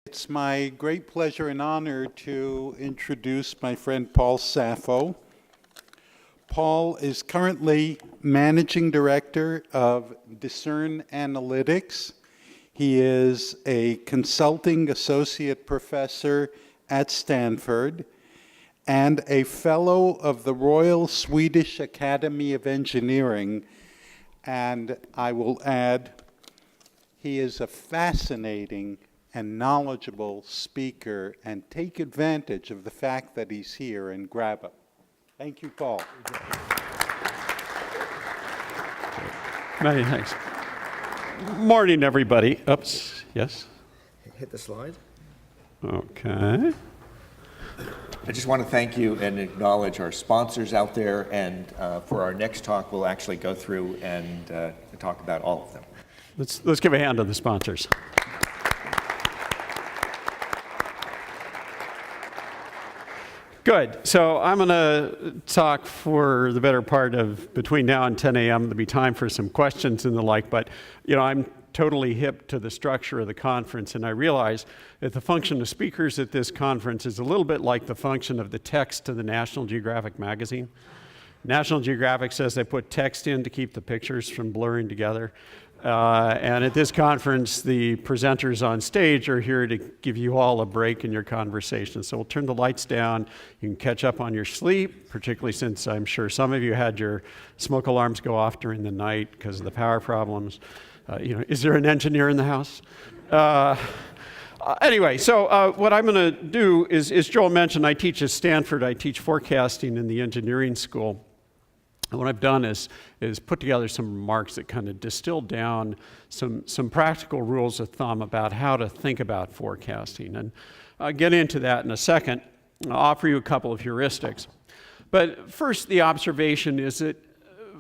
It's my great pleasure and honor to introduce my friend Paul Saffo. Paul is currently Managing Director of Discern Analytics. He is a consulting associate professor at Stanford and a fellow of the Royal Swedish Academy of Engineering. And I will add, he is a fascinating and knowledgeable speaker, and take advantage of the fact that he's here and grab him. Thank you, Paul. Many thanks. Morning, everybody. Oops, yes? Hit the slide. Okay. I just want to thank you and acknowledge our sponsors out there, and for our next talk, we'll actually go through and talk about all of them. Let's give a hand to the sponsors. Good. So I'm going to talk for the better part of between now and 10 a.m. There'll be time for some questions and the like, but I'm totally hip to the structure of the conference, and I realize that the function of speakers at this conference is a little bit like the function of the text to the National Geographic magazine. National Geographic says they put text in to keep the pictures from blurring together. And at this conference, the presenters on stage are here to give you all a break in your conversation. So we'll turn the lights down. You can catch up on your sleep, particularly since I'm sure some of you had your smoke alarms go off during the night because of the power problems. Is there an engineer in the house? Anyway, so what I'm going to do is, as Joel mentioned, I teach at Stanford. I teach forecasting in the engineering school. And what I've done is put together some remarks that kind of distill down some practical rules of thumb about how to think about forecasting. And I'll get into that in a second. I'll offer you a couple of heuristics. But first, the observation is that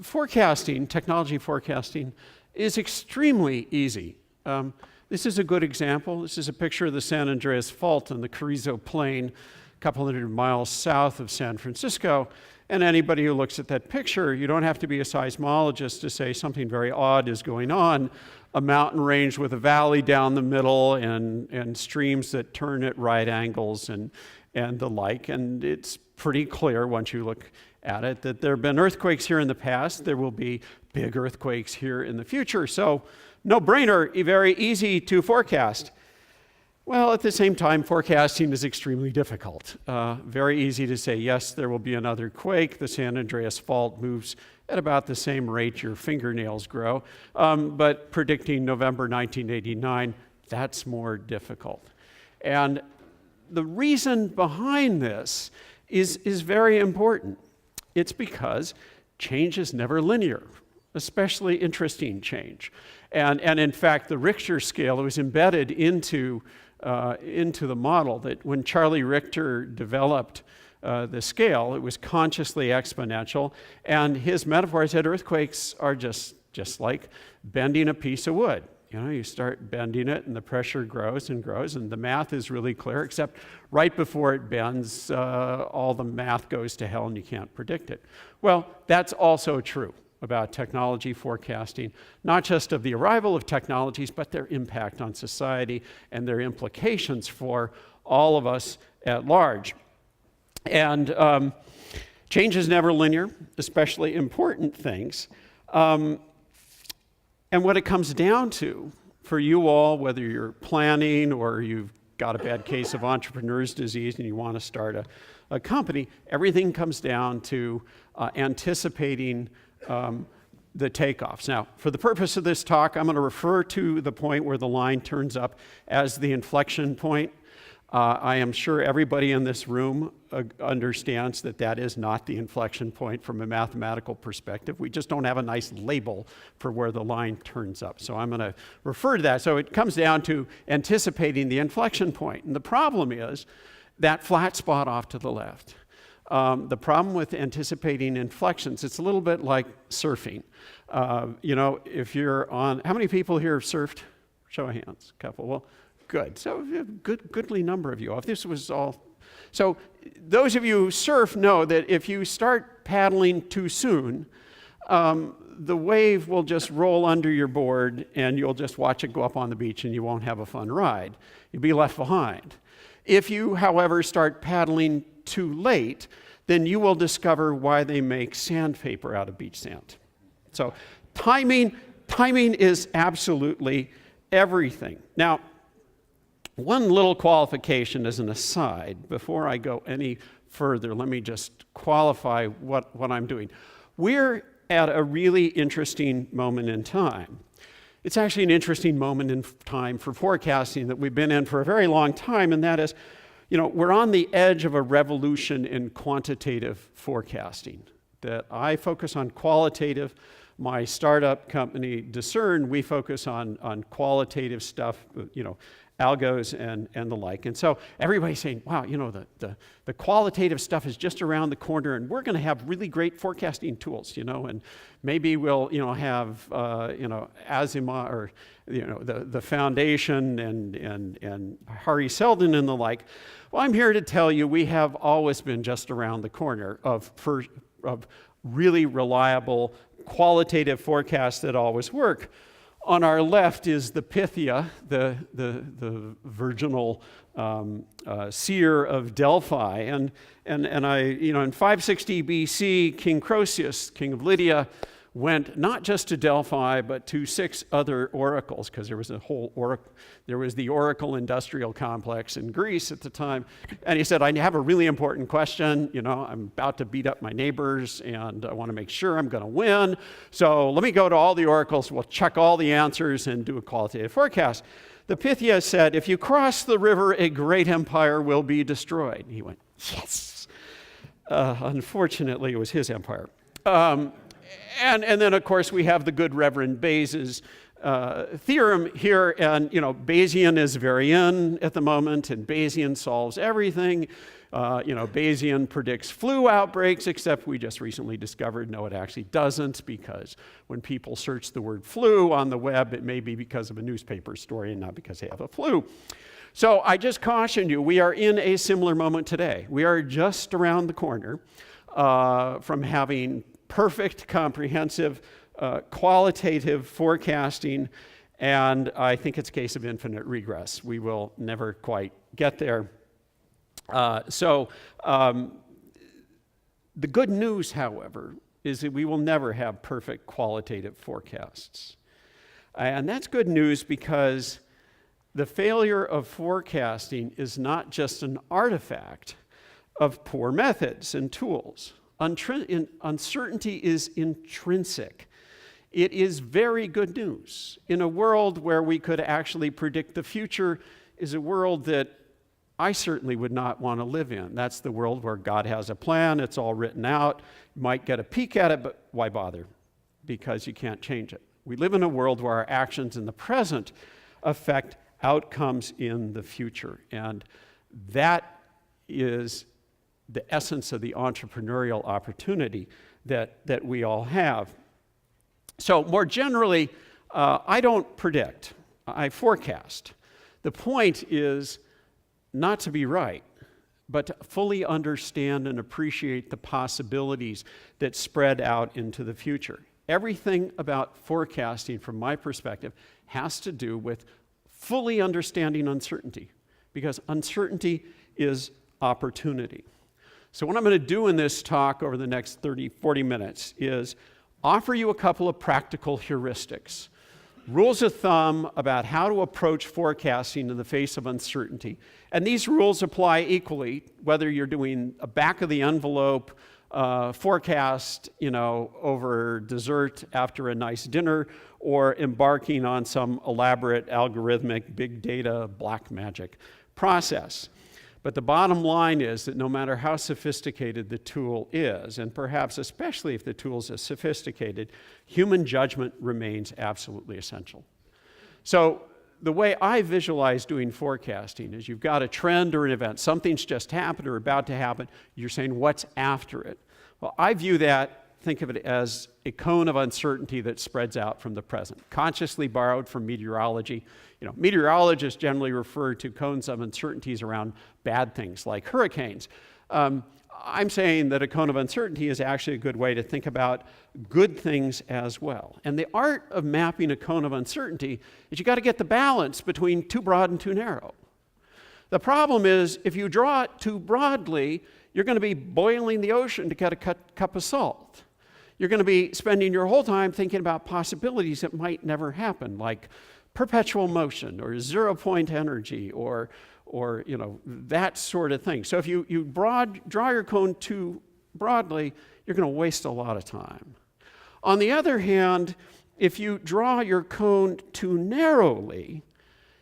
forecasting, technology forecasting, is extremely easy. This is a good example. This is a picture of the San Andreas Fault on the Carrizo Plain, a couple hundred miles south of San Francisco. And anybody who looks at that picture, you don't have to be a seismologist to say something very odd is going on. A mountain range with a valley down the middle and streams that turn at right angles and the like. And it's pretty clear once you look at it that there have been earthquakes here in the past. There will be big earthquakes here in the future. So no brainer, very easy to forecast. Well, at the same time, forecasting is extremely difficult. Very easy to say, yes, there will be another quake. The San Andreas Fault moves at about the same rate your fingernails grow. But predicting November 1989, that's more difficult. And the reason behind this is very important. It's because change is never linear, especially interesting change. And in fact, the Richter scale was embedded into the model that when Charlie Richter developed the scale, it was consciously exponential. And his metaphor said earthquakes are just like bending a piece of wood. You start bending it and the pressure grows and grows, and the math is really clear, except right before it bends, all the math goes to hell and you can't predict it. Well, that's also true about technology forecasting, not just of the arrival of technologies, but their impact on society and their implications for all of us at large. And change is never linear, especially important things. And what it comes down to for you all, whether you're planning or you've got a bad case of entrepreneur's disease and you want to start a company, everything comes down to anticipating the takeoffs. Now, for the purpose of this talk, I'm going to refer to the point where the line turns up as the inflection point. I am sure everybody in this room understands that that is not the inflection point from a mathematical perspective. We just don't have a nice label for where the line turns up. So I'm going to refer to that. So it comes down to anticipating the inflection point. And the problem is that flat spot off to the left. The problem with anticipating inflections, it's a little bit like surfing. If you're on, how many people here have surfed? Show of hands, a couple. Well, good. So goodly number of you. If this was all, so those of you who surf know that if you start paddling too soon, the wave will just roll under your board and you'll just watch it go up on the beach and you won't have a fun ride. You'll be left behind. If you, however, start paddling too late, then you will discover why they make sandpaper out of beach sand. So timing is absolutely everything. Now, one little qualification as an aside, before I go any further, let me just qualify what I'm doing. We're at a really interesting moment in time. It's actually an interesting moment in time for forecasting that we've been in for a very long time, and that is, we're on the edge of a revolution in quantitative forecasting. That I focus on qualitative. My startup company, Discern, we focus on qualitative stuff, algos and the like. And so everybody's saying, wow, the qualitative stuff is just around the corner, and we're going to have really great forecasting tools, and maybe we'll, have, Azima or, the foundation and Hari Seldon and the like. Well, I'm here to tell you we have always been just around the corner of really reliable qualitative forecasts that always work. On our left is the Pythia, the virginal seer of Delphi, and I, in 560 BC, King Croesus, king of Lydia, went not just to Delphi but to 6 other oracles, because there was the oracle industrial complex in Greece at the time, and he said, I have a really important question. I'm about to beat up my neighbors, and I want to make sure I'm going to win. So let me go to all the oracles. We'll check all the answers and do a qualitative forecast. The Pythia said, if you cross the river, a great empire will be destroyed. He went, yes. Unfortunately, it was his empire. And then, of course, we have the good Reverend Bayes' theorem here, and, Bayesian is very in at the moment, and Bayesian solves everything. Bayesian predicts flu outbreaks, except we just recently discovered, no, it actually doesn't, because when people search the word flu on the web, it may be because of a newspaper story and not because they have a flu. So I just caution you, we are in a similar moment today. We are just around the corner from having perfect, comprehensive, qualitative forecasting, and I think it's a case of infinite regress. We will never quite get there. So the good news, however, is that we will never have perfect qualitative forecasts. And that's good news because the failure of forecasting is not just an artifact of poor methods and tools. Uncertainty is intrinsic. It is very good news. In a world where we could actually predict the future is a world that I certainly would not want to live in. That's the world where God has a plan, it's all written out. You might get a peek at it, but why bother? Because you can't change it. We live in a world where our actions in the present affect outcomes in the future. And that is the essence of the entrepreneurial opportunity that we all have. So more generally, I don't predict, I forecast. The point is not to be right, but to fully understand and appreciate the possibilities that spread out into the future. Everything about forecasting, from my perspective, has to do with fully understanding uncertainty, because uncertainty is opportunity. So what I'm going to do in this talk over the next 30, 40 minutes is offer you a couple of practical heuristics, rules of thumb about how to approach forecasting in the face of uncertainty. And these rules apply equally, whether you're doing a back-of-the-envelope forecast, over dessert after a nice dinner, or embarking on some elaborate algorithmic big data black magic process. But the bottom line is that no matter how sophisticated the tool is, and perhaps especially if the tool is sophisticated, human judgment remains absolutely essential. So the way I visualize doing forecasting is you've got a trend or an event. Something's just happened or about to happen. You're saying, what's after it? Well, I view that, think of it as a cone of uncertainty that spreads out from the present, consciously borrowed from meteorology. Meteorologists generally refer to cones of uncertainties around bad things like hurricanes. I'm saying that a cone of uncertainty is actually a good way to think about good things as well. And the art of mapping a cone of uncertainty is you got to get the balance between too broad and too narrow. The problem is if you draw it too broadly, you're going to be boiling the ocean to get a cup of salt. You're going to be spending your whole time thinking about possibilities that might never happen, like perpetual motion or zero-point energy or that sort of thing. So if you draw your cone too broadly, you're going to waste a lot of time. On the other hand, if you draw your cone too narrowly,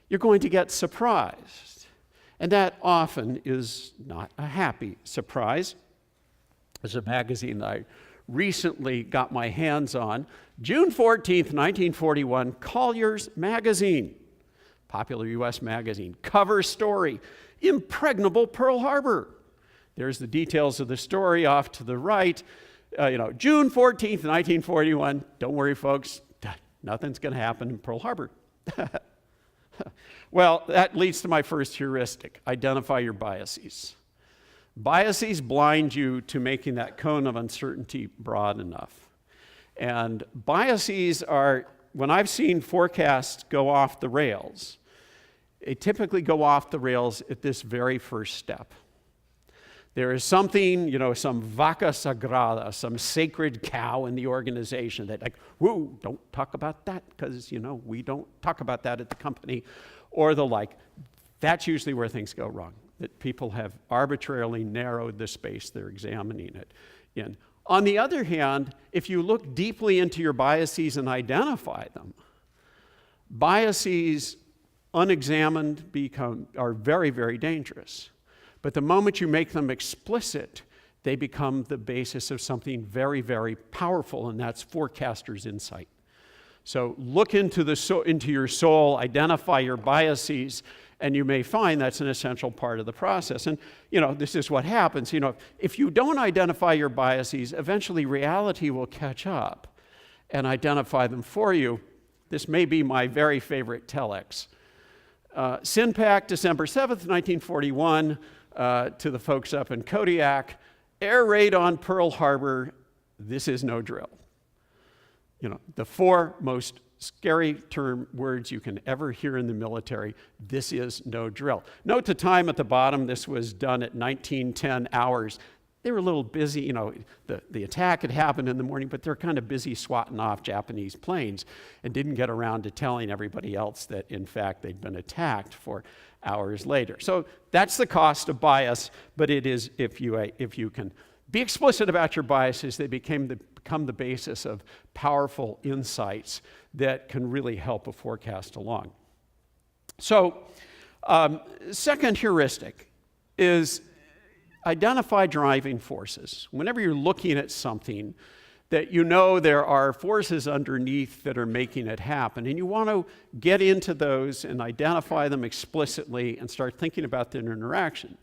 you're going to get surprised. And that often is not a happy surprise. There's a magazine that I recently got my hands on, June 14th, 1941, Collier's Magazine, popular U.S. magazine, cover story, impregnable Pearl Harbor. There's the details of the story off to the right. June 14th, 1941, don't worry, folks, nothing's going to happen in Pearl Harbor. Well, that leads to my first heuristic, identify your biases. Biases blind you to making that cone of uncertainty broad enough. And biases are, when I've seen forecasts go off the rails, they typically go off the rails at this very first step. There is something, some vaca sagrada, some sacred cow in the organization that whoa, don't talk about that because, we don't talk about that at the company or the like. That's usually where things go wrong, that people have arbitrarily narrowed the space they're examining it in. On the other hand, if you look deeply into your biases and identify them, biases unexamined are very, very dangerous. But the moment you make them explicit, they become the basis of something very, very powerful, and that's forecaster's insight. So look into your soul, identify your biases, and you may find that's an essential part of the process. And, this is what happens. If you don't identify your biases, eventually reality will catch up and identify them for you. This may be my very favorite telex. SINPAC, December 7th, 1941, to the folks up in Kodiak, air raid on Pearl Harbor, this is no drill. The four most scary words you can ever hear in the military, this is no drill. Note the time at the bottom, this was done at 19:10 hours. They were a little busy, the attack had happened in the morning, but they're kind of busy swatting off Japanese planes and didn't get around to telling everybody else that, in fact, they'd been attacked for hours later. So that's the cost of bias, but it is, if you can be explicit about your biases, they become the basis of powerful insights that can really help a forecast along. So, second heuristic is identify driving forces. Whenever you're looking at something that there are forces underneath that are making it happen, and you want to get into those and identify them explicitly and start thinking about their interaction.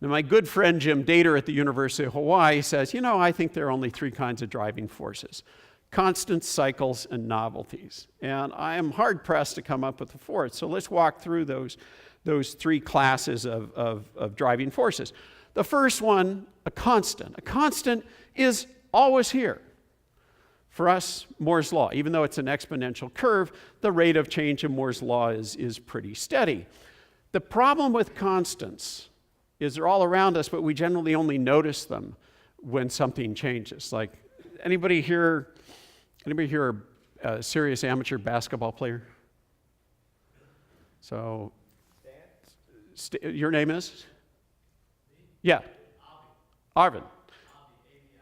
Now, my good friend Jim Dater at the University of Hawaii says, I think there are only three kinds of driving forces: constants, cycles, and novelties. And I am hard-pressed to come up with the fourth. So let's walk through those three classes of driving forces. The first one, a constant. A constant is always here. For us, Moore's law. Even though it's an exponential curve, the rate of change in Moore's law is pretty steady. The problem with constants is they're all around us, but we generally only notice them when something changes. Like, anybody here a serious amateur basketball player? So, your name is? Yeah. Arvin.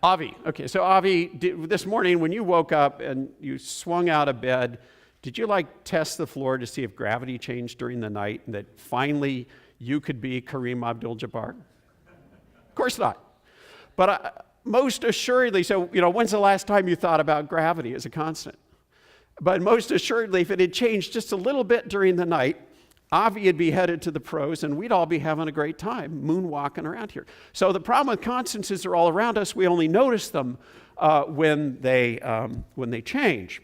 Avi. Okay, so Avi, this morning when you woke up and you swung out of bed, did you test the floor to see if gravity changed during the night and that finally you could be Kareem Abdul-Jabbar? Of course not. But most assuredly, so, when's the last time you thought about gravity as a constant? But most assuredly, if it had changed just a little bit during the night, Avi would be headed to the pros, and we'd all be having a great time moonwalking around here. So the problem with constants is they're all around us. We only notice them when they change.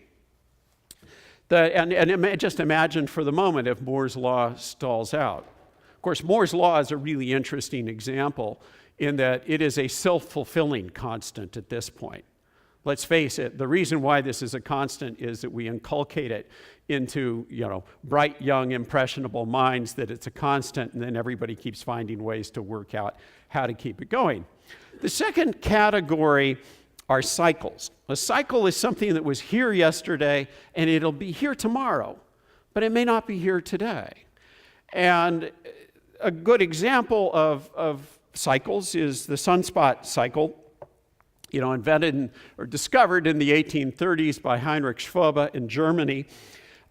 Just imagine for the moment if Moore's law stalls out. Of course, Moore's law is a really interesting example in that it is a self-fulfilling constant at this point. Let's face it, the reason why this is a constant is that we inculcate it into, bright, young, impressionable minds that it's a constant, and then everybody keeps finding ways to work out how to keep it going. The second category are cycles. A cycle is something that was here yesterday, and it'll be here tomorrow, but it may not be here today. And a good example of cycles is the sunspot cycle, invented or discovered in the 1830s by Heinrich Schwabe in Germany.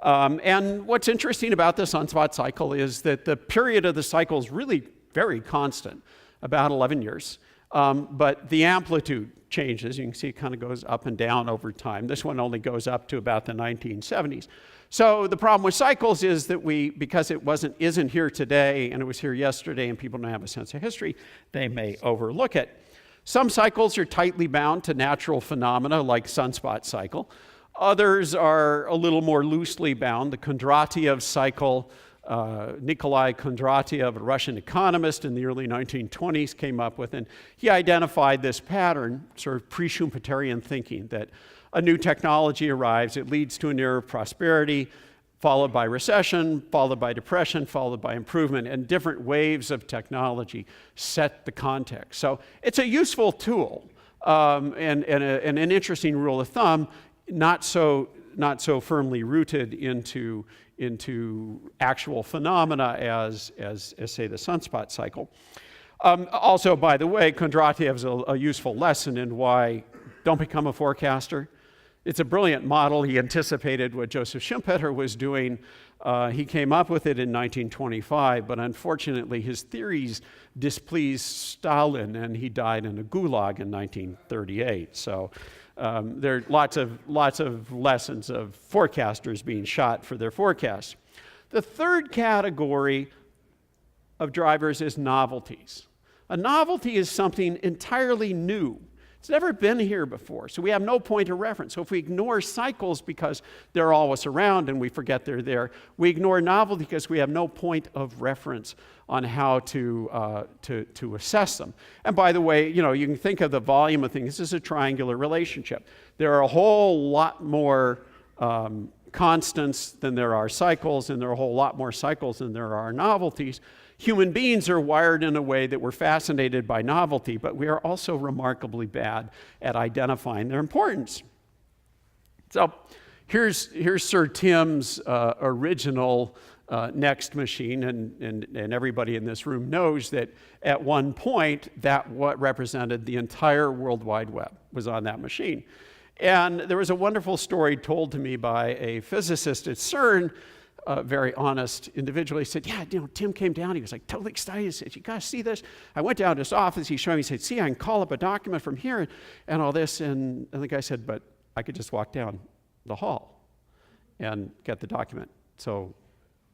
And what's interesting about the sunspot cycle is that the period of the cycle is really very constant, about 11 years. But the amplitude changes. You can see it kind of goes up and down over time. This one only goes up to about the 1970s. So the problem with cycles is that because it isn't here today and it was here yesterday and people don't have a sense of history, they may overlook it. Some cycles are tightly bound to natural phenomena like sunspot cycle. Others are a little more loosely bound. The Kondratiev cycle, Nikolai Kondratiev, a Russian economist in the early 1920s, came up with, and he identified this pattern, sort of pre-Schumpeterian thinking, that a new technology arrives, it leads to an era of prosperity, followed by recession, followed by depression, followed by improvement, and different waves of technology set the context. So it's a useful tool and an interesting rule of thumb, not so firmly rooted into actual phenomena as say the sunspot cycle. Also, by the way, Kondratiev is a useful lesson in why don't become a forecaster. It's a brilliant model. He anticipated what Joseph Schumpeter was doing. He came up with it in 1925, but unfortunately his theories displeased Stalin, and he died in a gulag in 1938. So there are lots of lessons of forecasters being shot for their forecasts. The third category of drivers is novelties. A novelty is something entirely new. It's never been here before, so we have no point of reference. So if we ignore cycles because they're always around and we forget they're there, we ignore novelty because we have no point of reference on how to assess them. And by the way, you can think of the volume of things. This is a triangular relationship. There are a whole lot more constants than there are cycles, and there are a whole lot more cycles than there are novelties. Human beings are wired in a way that we're fascinated by novelty, but we are also remarkably bad at identifying their importance. So here's Sir Tim's original Next machine, and everybody in this room knows that at one point that what represented the entire World Wide Web was on that machine. And there was a wonderful story told to me by a physicist at CERN, very honest individual. He said, yeah, Tim came down. He was like totally excited. He said, you guys see this? I went down to his office. He showed me, he said, see, I can call up a document from here and all this. And the guy said, but I could just walk down the hall and get the document. So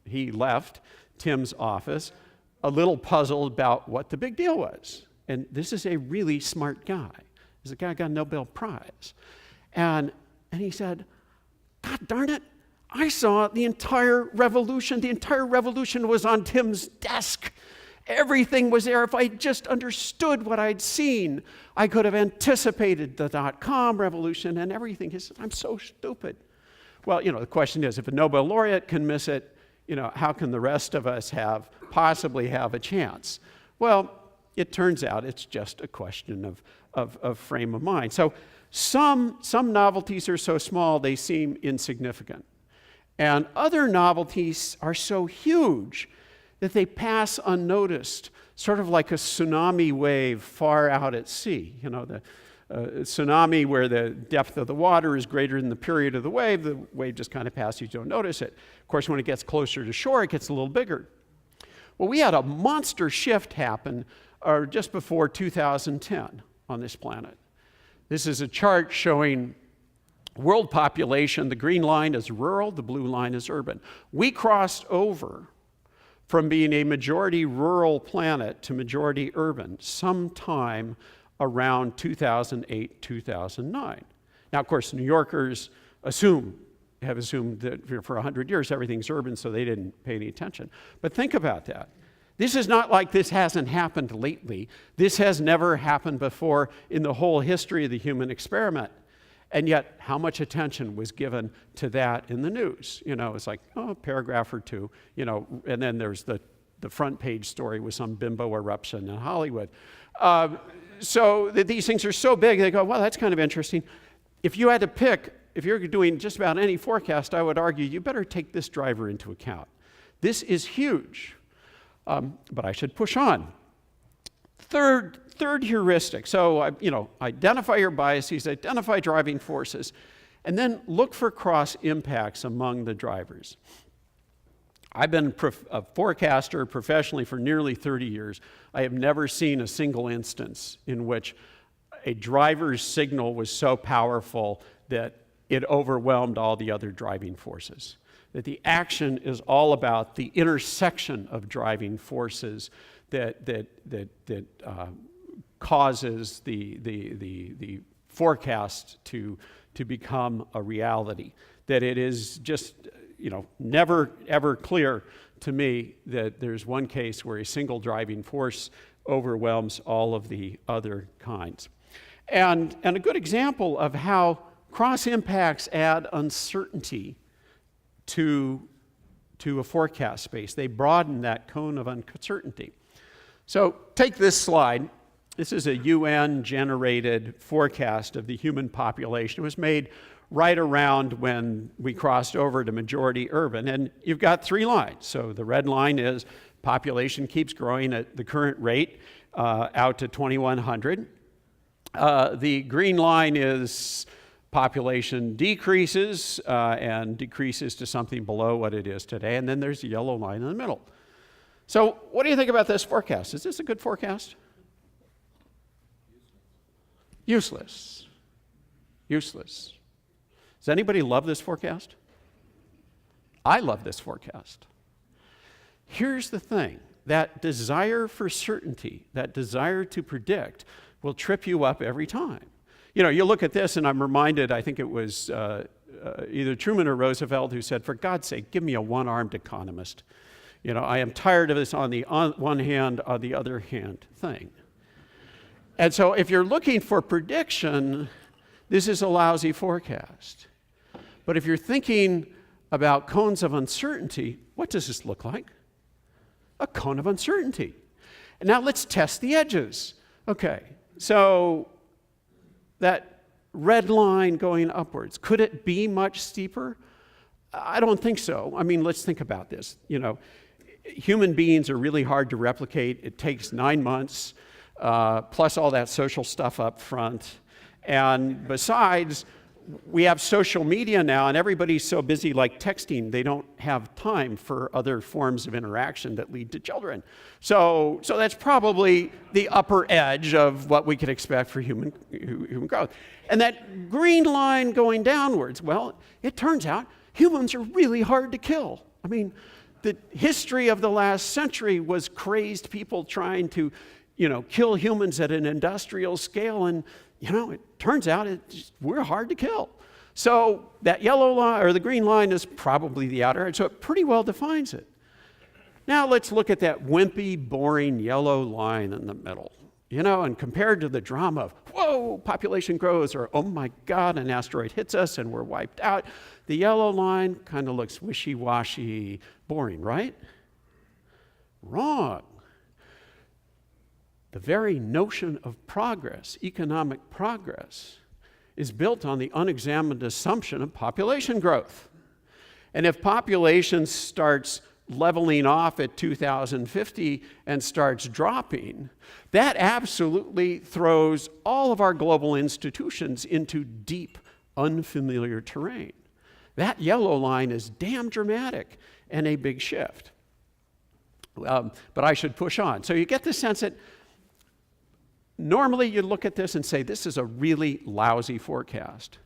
he left Tim's office a little puzzled about what the big deal was. And this is a really smart guy. This is a guy who got a Nobel Prize. And he said, God darn it, I saw the entire revolution. The entire revolution was on Tim's desk. Everything was there. If I just understood what I'd seen, I could have anticipated the .com revolution and everything. He said, I'm so stupid. Well, the question is, if a Nobel laureate can miss it, how can the rest of us possibly have a chance? Well, it turns out it's just a question of frame of mind. So some novelties are so small they seem insignificant. And other novelties are so huge that they pass unnoticed, sort of like a tsunami wave far out at sea. The tsunami where the depth of the water is greater than the period of the wave just kind of passes, you don't notice it. Of course, when it gets closer to shore, it gets a little bigger. Well, we had a monster shift happen just before 2010 on this planet. This is a chart showing world population. The green line is rural, the blue line is urban. We crossed over from being a majority rural planet to majority urban sometime around 2008, 2009. Now, of course, New Yorkers have assumed that for 100 years everything's urban, so they didn't pay any attention. But think about that. This is not like this hasn't happened lately. This has never happened before in the whole history of the human experiment. And yet, how much attention was given to that in the news? It's like, a paragraph or two, and then there's the front page story with some bimbo eruption in Hollywood. So these things are so big, they go, well, that's kind of interesting. If you had to pick, if you're doing just about any forecast, I would argue you better take this driver into account. This is huge. But I should push on. Third heuristic. So, identify your biases, identify driving forces, and then look for cross impacts among the drivers. I've been a forecaster professionally for nearly 30 years. I have never seen a single instance in which a driver's signal was so powerful that it overwhelmed all the other driving forces. That the action is all about the intersection of driving forces that causes the forecast to become a reality. That it is just, never ever clear to me that there's one case where a single driving force overwhelms all of the other kinds. And a good example of how cross impacts add uncertainty to a forecast space. They broaden that cone of uncertainty. So take this slide. This is a UN-generated forecast of the human population. It was made right around when we crossed over to majority urban. And you've got 3 lines. So the red line is population keeps growing at the current rate out to 2100. The green line is population decreases and decreases to something below what it is today. And then there's the yellow line in the middle. So what do you think about this forecast? Is this a good forecast? Useless. Useless. Does anybody love this forecast? I love this forecast. Here's the thing. That desire for certainty, that desire to predict, will trip you up every time. You look at this, and I'm reminded, I think it was either Truman or Roosevelt who said, for God's sake, give me a one-armed economist. I am tired of this on the one hand, on the other hand thing. And so if you're looking for prediction, this is a lousy forecast. But if you're thinking about cones of uncertainty, what does this look like? A cone of uncertainty. And now let's test the edges. Okay, so that red line going upwards, could it be much steeper? I don't think so. I mean, let's think about this. Human beings are really hard to replicate. It takes 9 months, plus all that social stuff up front. And besides, we have social media now, and everybody's so busy like texting, they don't have time for other forms of interaction that lead to children. So that's probably the upper edge of what we could expect for human growth. And that green line going downwards, well, it turns out humans are really hard to kill. I mean, the history of the last century was crazed people trying to, kill humans at an industrial scale, and it turns out we're hard to kill. So that yellow line or the green line is probably the outer edge, so it pretty well defines it. Now let's look at that wimpy, boring yellow line in the middle. And compared to the drama of, whoa, population grows, or oh my God, an asteroid hits us and we're wiped out, the yellow line kind of looks wishy-washy, boring, right? Wrong. The very notion of progress, economic progress, is built on the unexamined assumption of population growth. And if population starts leveling off at 2050 and starts dropping, that absolutely throws all of our global institutions into deep, unfamiliar terrain. That yellow line is damn dramatic and a big shift. But I should push on. So you get the sense that normally you look at this and say, this is a really lousy forecast.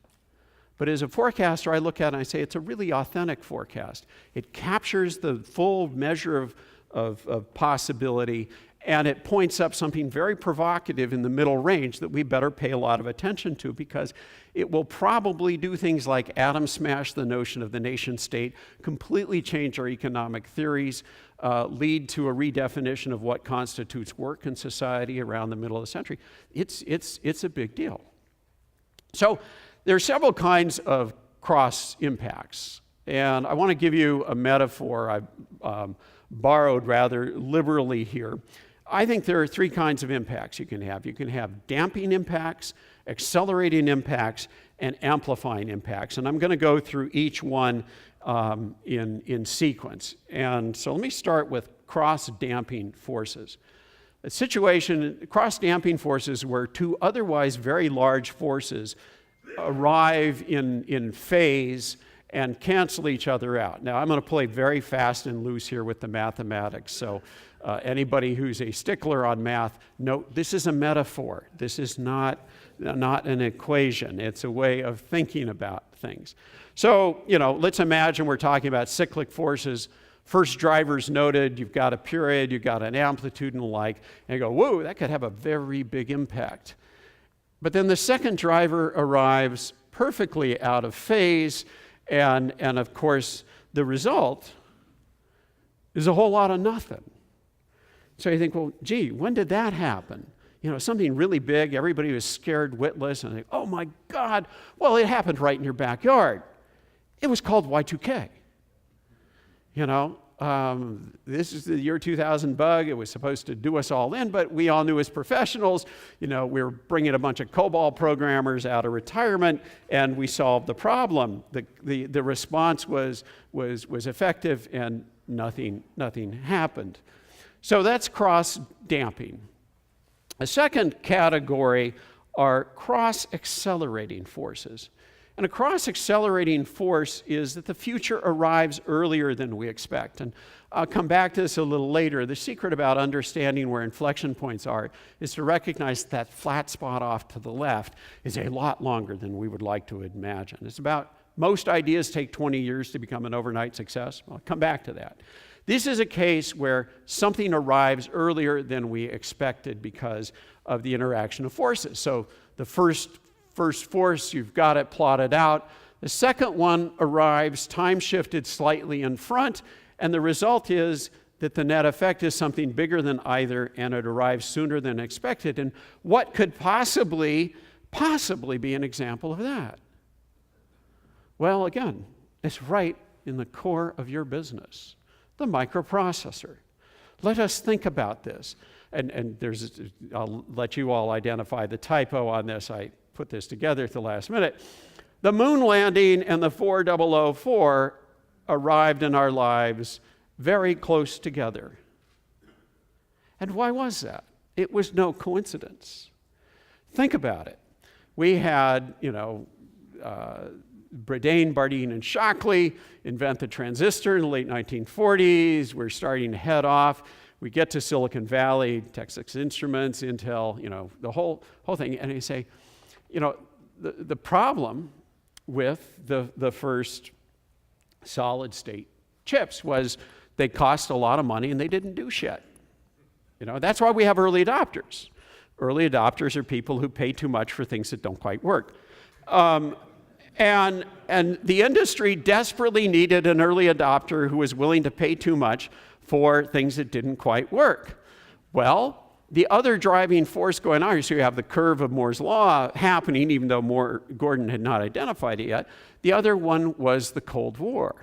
But as a forecaster, I look at it and I say, it's a really authentic forecast. It captures the full measure of possibility, And it points up something very provocative in the middle range that we better pay a lot of attention to, because it will probably do things like atom smash the notion of the nation state, completely change our economic theories, lead to a redefinition of what constitutes work in society around the middle of the century. It's a big deal. So there are several kinds of cross impacts. And I want to give you a metaphor I've borrowed rather liberally here. I think there are three kinds of impacts you can have. You can have damping impacts, accelerating impacts, and amplifying impacts. And I'm going to go through each one in sequence. And so let me start with cross-damping forces. A situation, cross-damping forces, where two otherwise very large forces arrive in phase and cancel each other out. Now, I'm going to play very fast and loose here with the mathematics. So anybody who's a stickler on math, note this is a metaphor. This is not an equation. It's a way of thinking about things. So, let's imagine we're talking about cyclic forces. First driver's noted, you've got a period, you've got an amplitude and the like, and you go, whoa, that could have a very big impact. But then the second driver arrives perfectly out of phase, and of course, the result is a whole lot of nothing. So you think, well, gee, when did that happen? Something really big, everybody was scared witless, and they, oh my God, well, it happened right in your backyard. It was called Y2K. This is the year 2000 bug. It was supposed to do us all in, but we all knew as professionals, we were bringing a bunch of COBOL programmers out of retirement, and we solved the problem. The response was effective, and nothing happened. So that's cross-damping. A second category are cross-accelerating forces. And a cross-accelerating force is that the future arrives earlier than we expect. And I'll come back to this a little later. The secret about understanding where inflection points are is to recognize that flat spot off to the left is a lot longer than we would like to imagine. It's about, most ideas take 20 years to become an overnight success. I'll come back to that. This is a case where something arrives earlier than we expected because of the interaction of forces. So the first force, you've got it plotted out. The second one arrives time shifted slightly in front, and the result is that the net effect is something bigger than either, and it arrives sooner than expected. And what could possibly be an example of that? Well, again, it's right in the core of your business, the microprocessor. Let us think about this. And I'll let you all identify the typo on this. I put this together at the last minute. The moon landing and the 4004 arrived in our lives very close together. And why was that? It was no coincidence. Think about it. We had, Bradane, Bardeen, and Shockley invent the transistor in the late 1940s. We're starting to head off. We get to Silicon Valley, Texas Instruments, Intel, the whole thing. And you say, the problem with the first solid-state chips was they cost a lot of money and they didn't do shit. That's why we have early adopters. Early adopters are people who pay too much for things that don't quite work. And the industry desperately needed an early adopter who was willing to pay too much for things that didn't quite work. Well, the other driving force going on, so you have the curve of Moore's law happening, even though Gordon had not identified it yet. The other one was the Cold War,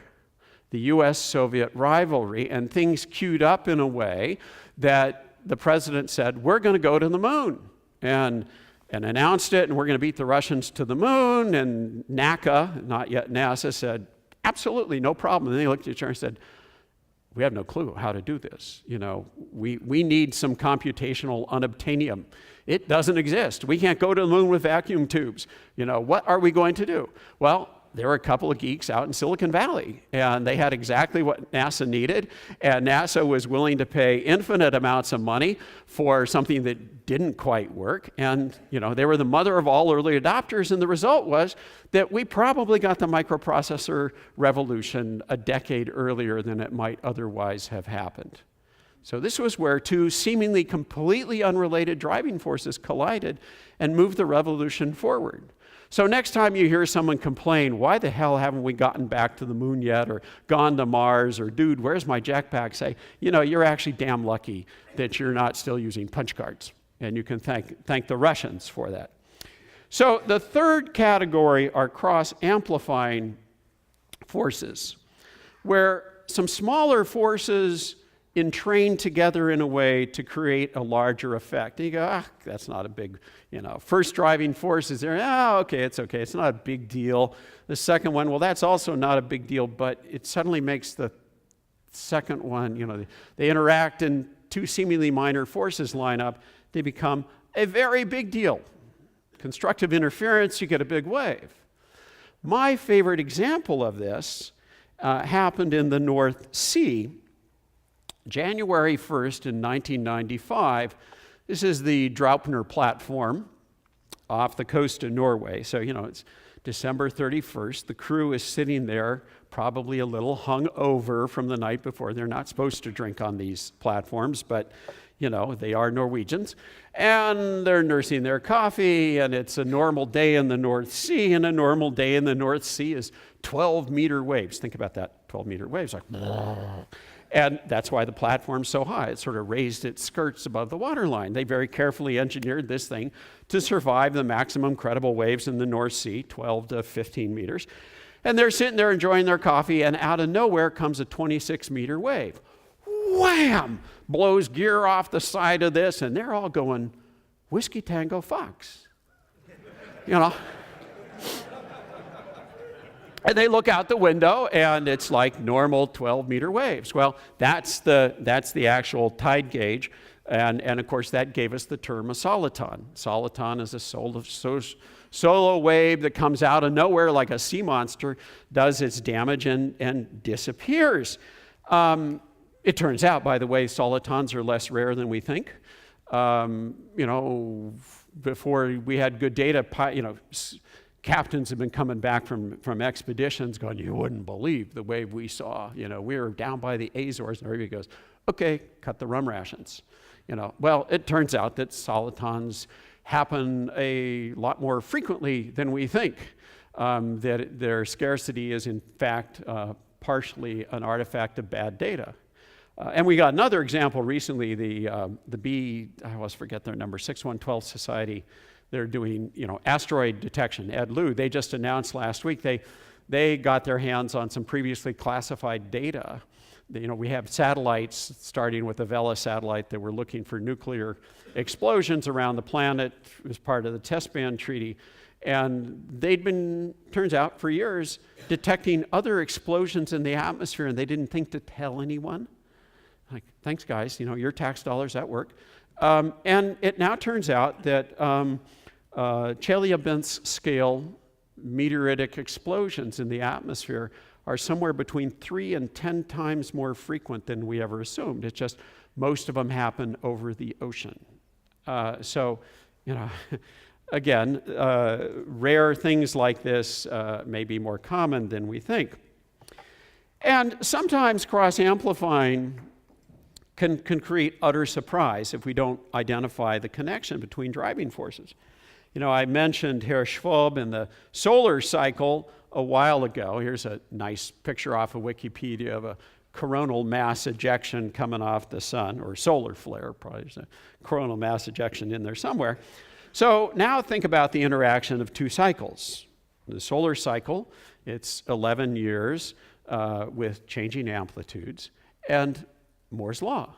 the US-Soviet rivalry, and things queued up in a way that the president said, we're going to go to the moon, and announced it, and we're going to beat the Russians to the moon, and NACA, not yet NASA, said, absolutely, no problem. And they looked at each other and said, we have no clue how to do this. We need some computational unobtainium. It doesn't exist. We can't go to the moon with vacuum tubes. What are we going to do? Well, there were a couple of geeks out in Silicon Valley, and they had exactly what NASA needed, and NASA was willing to pay infinite amounts of money for something that didn't quite work, and they were the mother of all early adopters, and the result was that we probably got the microprocessor revolution a decade earlier than it might otherwise have happened. So this was where two seemingly completely unrelated driving forces collided and moved the revolution forward. So next time you hear someone complain, why the hell haven't we gotten back to the moon yet, or gone to Mars, or dude, where's my jetpack? Say, you're actually damn lucky that you're not still using punch cards. And you can thank the Russians for that. So the third category are cross-amplifying forces, where some smaller forces entrain together in a way to create a larger effect. And you go, that's not a big, first driving force is there. Okay, it's not a big deal. The second one, well, that's also not a big deal, but it suddenly makes the second one, they interact and two seemingly minor forces line up. They become a very big deal. Constructive interference, you get a big wave. My favorite example of this happened in the North Sea, January 1st in 1995. This is the Draupner platform off the coast of Norway. So, it's December 31st. The crew is sitting there, probably a little hung over from the night before. They're not supposed to drink on these platforms, but they are Norwegians, and they're nursing their coffee, and it's a normal day in the North Sea, and a normal day in the North Sea is 12-meter waves. Think about that, 12-meter waves, like, and that's why the platform's so high. It sort of raised its skirts above the waterline. They very carefully engineered this thing to survive the maximum credible waves in the North Sea, 12 to 15 meters. And they're sitting there enjoying their coffee, and out of nowhere comes a 26-meter wave. Wham! Blows gear off the side of this, and they're all going, Whiskey Tango Fox. And they look out the window, and it's like normal 12-meter waves. Well, that's the actual tide gauge, and of course that gave us the term a soliton. Soliton is a solo wave that comes out of nowhere like a sea monster, does its damage, and disappears. It turns out, by the way, solitons are less rare than we think. Before we had good data, captains have been coming back from expeditions going, you wouldn't believe the wave we saw. We were down by the Azores, and everybody goes, okay, cut the rum rations. Well, it turns out that solitons happen a lot more frequently than we think, that their scarcity is in fact partially an artifact of bad data. And we got another example recently, the I always forget their number, 6112 Society. They're doing, asteroid detection. Ed Lu, they just announced last week they got their hands on some previously classified data. We have satellites, starting with the Vela satellite, that were looking for nuclear explosions around the planet as part of the Test Ban Treaty. And they'd been, turns out, for years, detecting other explosions in the atmosphere, and they didn't think to tell anyone. Like, thanks, guys, your tax dollars at work. And it now turns out that Chelyabinsk scale meteoritic explosions in the atmosphere are somewhere between 3 and 10 times more frequent than we ever assumed. It's just most of them happen over the ocean. Again, rare things like this may be more common than we think. And sometimes cross-amplifying can create utter surprise if we don't identify the connection between driving forces. I mentioned Herr Schwab in the solar cycle a while ago. Here's a nice picture off of Wikipedia of a coronal mass ejection coming off the sun, or solar flare, probably there's a coronal mass ejection in there somewhere. So now think about the interaction of two cycles. The solar cycle, it's 11 years with changing amplitudes, and Moore's law,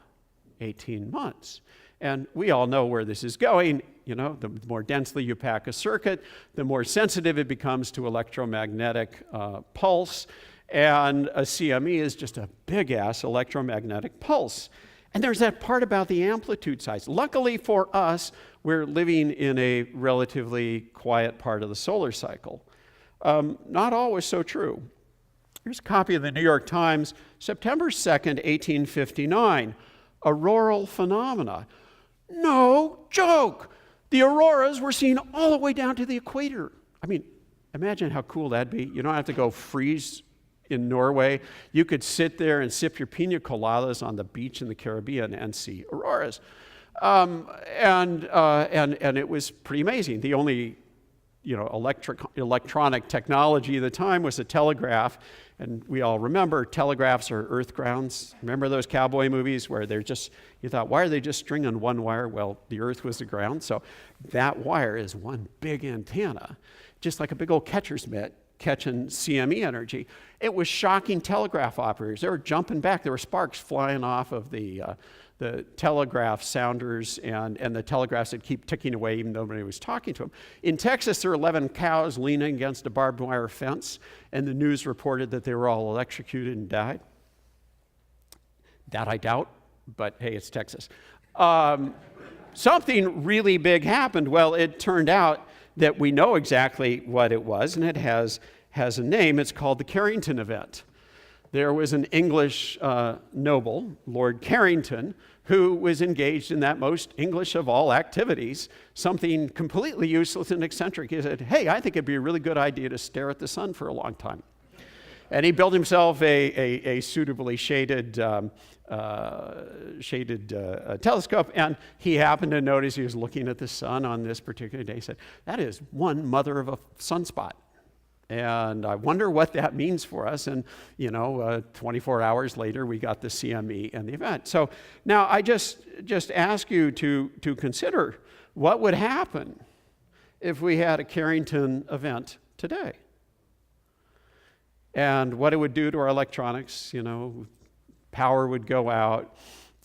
18 months. And we all know where this is going. The more densely you pack a circuit, the more sensitive it becomes to electromagnetic pulse. And a CME is just a big-ass electromagnetic pulse. And there's that part about the amplitude size. Luckily for us, we're living in a relatively quiet part of the solar cycle. Not always so true. Here's a copy of the New York Times, September 2nd, 1859. Auroral phenomena. No joke! The auroras were seen all the way down to the equator. I mean, imagine how cool that'd be. You don't have to go freeze in Norway. You could sit there and sip your pina coladas on the beach in the Caribbean and see auroras. And it was pretty amazing. The only electronic technology at the time was a telegraph. And we all remember telegraphs are earth grounds. Remember those cowboy movies where you thought, why are they just stringing one wire? Well, the earth was the ground. So that wire is one big antenna, just like a big old catcher's mitt catching CME energy. It was shocking telegraph operators. They were jumping back. There were sparks flying off of the telegraph sounders and the telegraphs that keep ticking away even though nobody was talking to them. In Texas, there were 11 cows leaning against a barbed wire fence, and the news reported that they were all electrocuted and died. That I doubt, but hey, it's Texas. Something really big happened. Well, it turned out that we know exactly what it was, and it has a name. It's called the Carrington event. There was an English noble, Lord Carrington, who was engaged in that most English of all activities, something completely useless and eccentric. He said, hey, I think it'd be a really good idea to stare at the sun for a long time. And he built himself a suitably shaded telescope, and he happened to notice he was looking at the sun on this particular day. He said, that is one mother of a sunspot. And I wonder what that means for us. And, 24 hours later, we got the CME and the event. So now I just ask you to consider what would happen if we had a Carrington event today. And what it would do to our electronics, power would go out,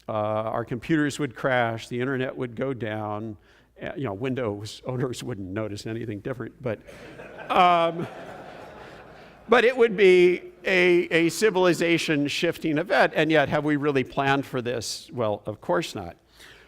our computers would crash, the internet would go down. Windows owners wouldn't notice anything different, but it would be a civilization-shifting event, and yet have we really planned for this? Well, of course not.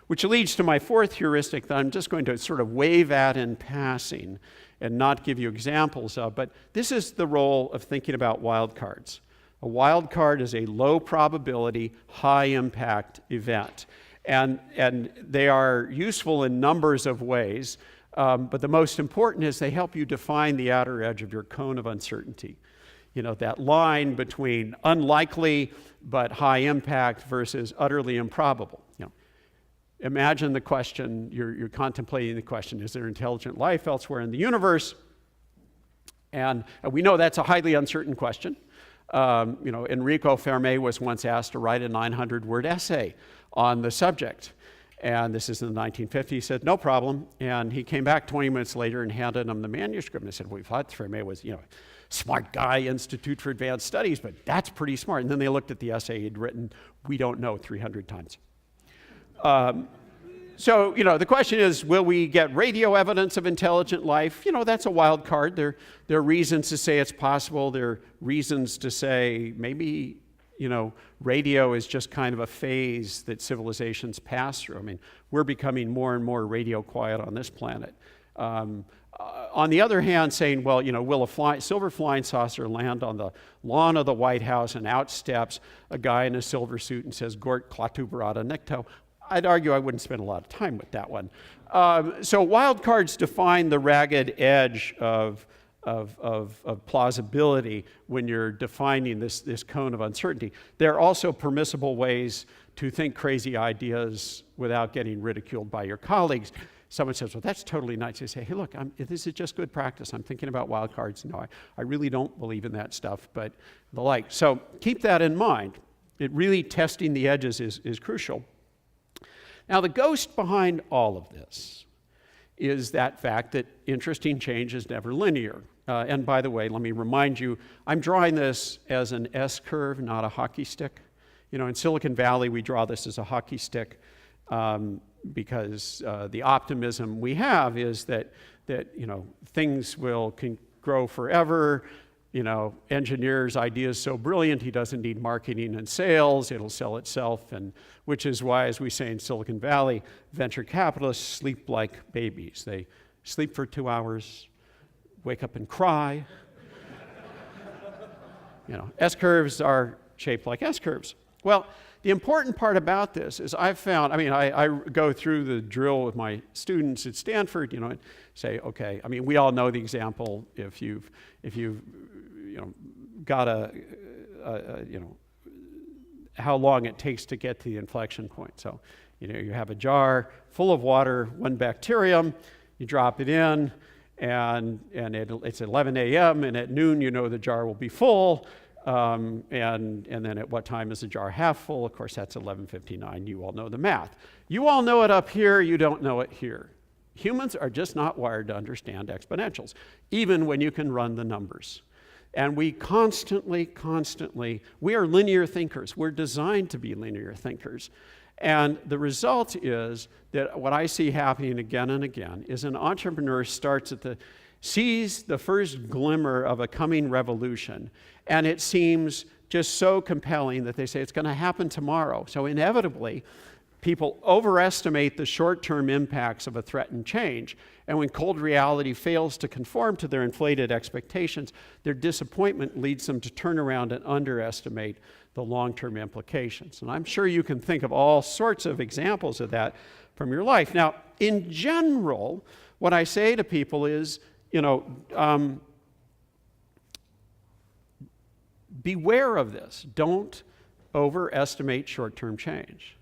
Which leads to my fourth heuristic that I'm just going to sort of wave at in passing and not give you examples of, but this is the role of thinking about wildcards. A wild card is a low probability, high impact event. And they are useful in numbers of ways, but the most important is they help you define the outer edge of your cone of uncertainty. That line between unlikely but high impact versus utterly improbable. Imagine the question, you're contemplating the question, is there intelligent life elsewhere in the universe? And we know that's a highly uncertain question. Enrico Fermi was once asked to write a 900-word essay on the subject. And this is in the 1950s. He said, no problem. And he came back 20 minutes later and handed him the manuscript. And I said, we thought Fermi was, smart guy, Institute for Advanced Studies, but that's pretty smart. And then they looked at the essay he'd written, we don't know, 300 times. So, the question is, will we get radio evidence of intelligent life? That's a wild card. There are reasons to say it's possible. There are reasons to say maybe, radio is just kind of a phase that civilizations pass through. I mean, we're becoming more and more radio quiet on this planet. On the other hand, saying, well, will a silver flying saucer land on the lawn of the White House and out steps a guy in a silver suit and says, Gort Klatu Barada Nikto? I'd argue I wouldn't spend a lot of time with that one. So wildcards define the ragged edge of plausibility when you're defining this cone of uncertainty. There are also permissible ways to think crazy ideas without getting ridiculed by your colleagues. Someone says, well, that's totally nice. You say, hey, look, this is just good practice. I'm thinking about wildcards. No, I really don't believe in that stuff, but the like. So keep that in mind. Really testing the edges is crucial. Now, the ghost behind all of this is that fact that interesting change is never linear. And by the way, let me remind you, I'm drawing this as an S-curve, not a hockey stick. In Silicon Valley, we draw this as a hockey stick because the optimism we have is that things can grow forever. Engineer's idea is so brilliant, he doesn't need marketing and sales, it'll sell itself, and which is why, as we say in Silicon Valley, venture capitalists sleep like babies. They sleep for 2 hours, wake up and cry. S-curves are shaped like S-curves. Well, the important part about this is I've found, I go through the drill with my students at Stanford, and say, okay, we all know the example. If you've got how long it takes to get to the inflection point. So, you have a jar full of water, one bacterium, you drop it in, and it's 11 a.m., and at noon, the jar will be full, and then at what time is the jar half full? Of course, that's 11:59. You all know the math. You all know it up here, you don't know it here. Humans are just not wired to understand exponentials, even when you can run the numbers. And we constantly, we are linear thinkers. We're designed to be linear thinkers. And the result is that what I see happening again and again is an entrepreneur sees the first glimmer of a coming revolution, and it seems just so compelling that they say it's going to happen tomorrow. So inevitably, people overestimate the short-term impacts of a threatened change, and when cold reality fails to conform to their inflated expectations, their disappointment leads them to turn around and underestimate the long-term implications. And I'm sure you can think of all sorts of examples of that from your life. Now, in general, what I say to people is, beware of this. Don't overestimate short-term change.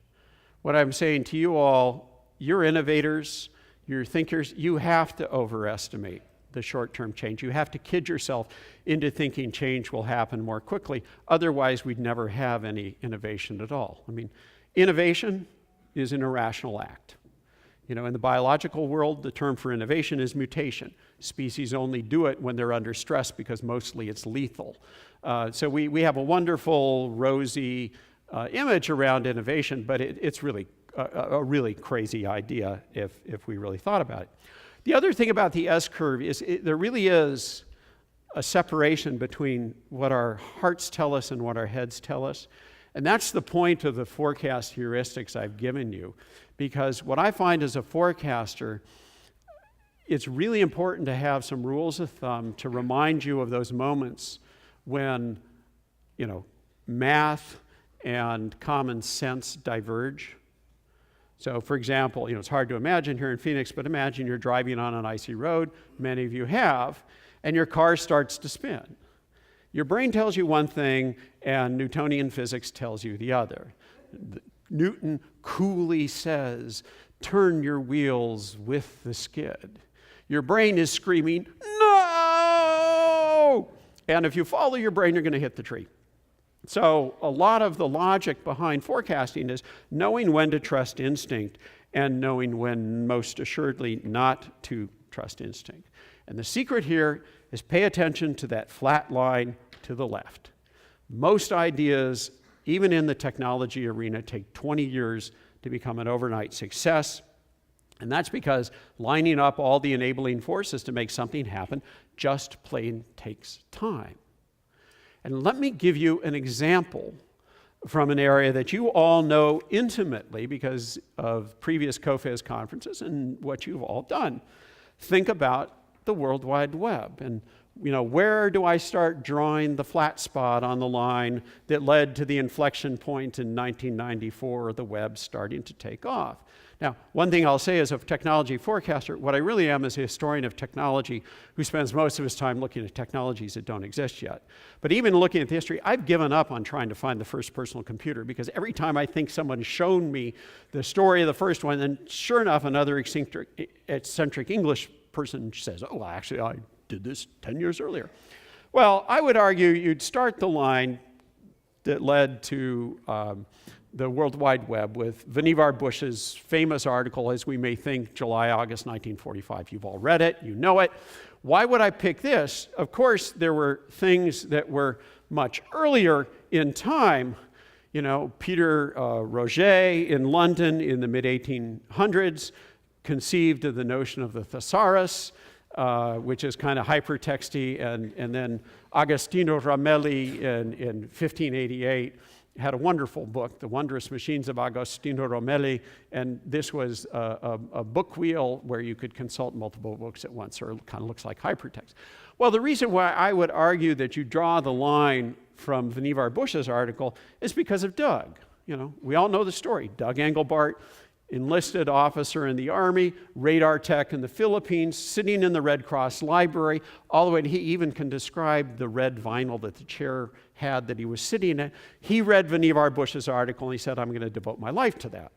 What I'm saying to you all, you're innovators, you're thinkers, you have to overestimate the short-term change. You have to kid yourself into thinking change will happen more quickly. Otherwise, we'd never have any innovation at all. Innovation is an irrational act. In the biological world, the term for innovation is mutation. Species only do it when they're under stress because mostly it's lethal. So we have a wonderful, rosy image around innovation, but it's really a really crazy idea if we really thought about it. The other thing about the S-curve is there really is a separation between what our hearts tell us and what our heads tell us. And that's the point of the forecast heuristics I've given you. Because what I find as a forecaster, it's really important to have some rules of thumb to remind you of those moments when, math and common sense diverge. So, for example, it's hard to imagine here in Phoenix, but imagine you're driving on an icy road, many of you have, and your car starts to spin. Your brain tells you one thing, and Newtonian physics tells you the other. Newton coolly says, turn your wheels with the skid. Your brain is screaming, no! And if you follow your brain, you're going to hit the tree. So a lot of the logic behind forecasting is knowing when to trust instinct and knowing when most assuredly not to trust instinct. And the secret here is pay attention to that flat line to the left. Most ideas, even in the technology arena, take 20 years to become an overnight success. And that's because lining up all the enabling forces to make something happen just plain takes time. And let me give you an example from an area that you all know intimately because of previous COFES conferences and what you've all done. Think about the World Wide Web. And, where do I start drawing the flat spot on the line that led to the inflection point in 1994 of the web starting to take off? Now, one thing I'll say as a technology forecaster, what I really am is a historian of technology who spends most of his time looking at technologies that don't exist yet. But even looking at the history, I've given up on trying to find the first personal computer because every time I think someone's shown me the story of the first one, then sure enough, another eccentric English person says, oh, well, actually, I did this 10 years earlier. Well, I would argue you'd start the line that led to the World Wide Web with Vannevar Bush's famous article, As We May Think, July, August 1945. You've all read it, you know it. Why would I pick this? Of course, there were things that were much earlier in time. Peter Roget in London in the mid-1800s conceived of the notion of the thesaurus, which is kind of hypertexty, and then Agostino Ramelli in 1588 had a wonderful book, The Wondrous Machines of Agostino Ramelli, and this was a book wheel where you could consult multiple books at once, or it kind of looks like hypertext. Well, the reason why I would argue that you draw the line from Vannevar Bush's article is because of Doug. We all know the story. Doug Engelbart enlisted officer in the Army, radar tech in the Philippines, sitting in the Red Cross library, all the way, he even can describe the red vinyl that the chair had that he was sitting in. He read Vannevar Bush's article and he said, I'm going to devote my life to that.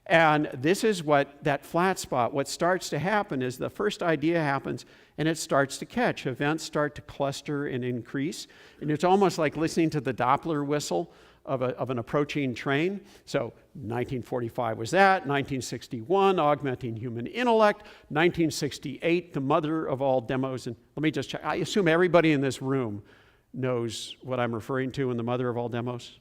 And this is what that flat spot, what starts to happen is the first idea happens and it starts to catch. Events start to cluster and increase. And it's almost like listening to the Doppler whistle of an approaching train. So 1945 was that, 1961, augmenting human intellect, 1968, the mother of all demos. And let me just check. I assume everybody in this room knows what I'm referring to in the mother of all demos.